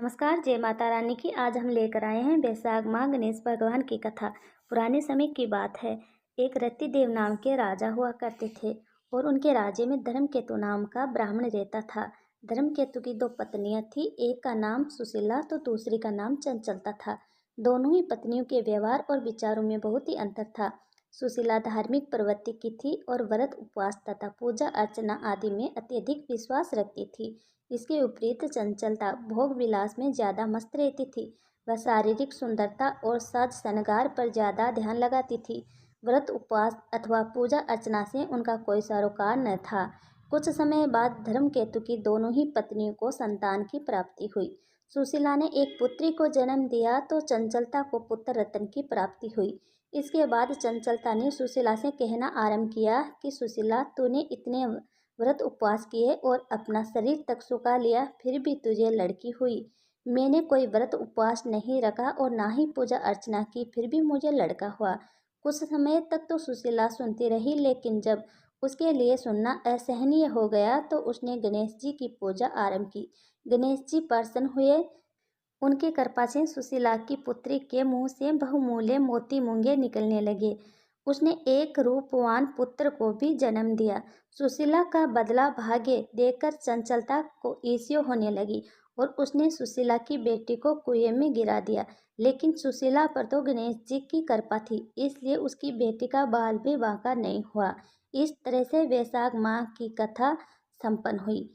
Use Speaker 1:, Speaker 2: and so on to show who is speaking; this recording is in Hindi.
Speaker 1: नमस्कार, जय माता रानी की। आज हम लेकर आए हैं वैशाख माह गणेश भगवान की कथा। पुराने समय की बात है। एक रतिदेव नाम के राजा हुआ करते थे और उनके राज्य में धर्मकेतु नाम का ब्राह्मण रहता था। धर्मकेतु की दो पत्नियां थी, एक का नाम सुशीला तो दूसरी का नाम चंचलता था। दोनों ही पत्नियों के व्यवहार और विचारों में बहुत ही अंतर था। सुशीला धार्मिक प्रवृत्ति की थी और व्रत उपवास तथा पूजा अर्चना आदि में अत्यधिक विश्वास रखती थी। इसके विपरीत चंचलता भोग विलास में ज़्यादा मस्त रहती थी। वह शारीरिक सुंदरता और साज श्रृंगार पर ज़्यादा ध्यान लगाती थी। व्रत उपवास अथवा पूजा अर्चना से उनका कोई सरोकार न था। कुछ समय बाद धर्मकेतु की दोनों ही पत्नियों को संतान की प्राप्ति हुई। सुशीला ने एक पुत्री को जन्म दिया तो चंचलता को पुत्र रत्न की प्राप्ति हुई। इसके बाद चंचलता ने सुशीला से कहना आरंभ किया कि सुशीला, तूने इतने व्रत उपवास किए और अपना शरीर तक सुखा लिया, फिर भी तुझे लड़की हुई। मैंने कोई व्रत उपवास नहीं रखा और ना ही पूजा अर्चना की, फिर भी मुझे लड़का हुआ। कुछ समय तक तो सुशीला सुनती रही, लेकिन जब उसके लिए सुनना असहनीय हो गया तो उसने गणेश जी की पूजा आरंभ की। गणेश जी प्रसन्न हुए। उनकी कृपा से सुशीला की पुत्री के मुंह से बहुमूल्य मोती मूंगे निकलने लगे। उसने एक रूपवान पुत्र को भी जन्म दिया। सुशीला का बदला भाग्य देखकर चंचलता को ईर्ष्या होने लगी और उसने सुशीला की बेटी को कुएं में गिरा दिया। लेकिन सुशीला पर तो गणेश जी की कृपा थी, इसलिए उसकी बेटी का बाल भी बांका नहीं हुआ। इस तरह से वैशाख माह की कथा संपन्न हुई।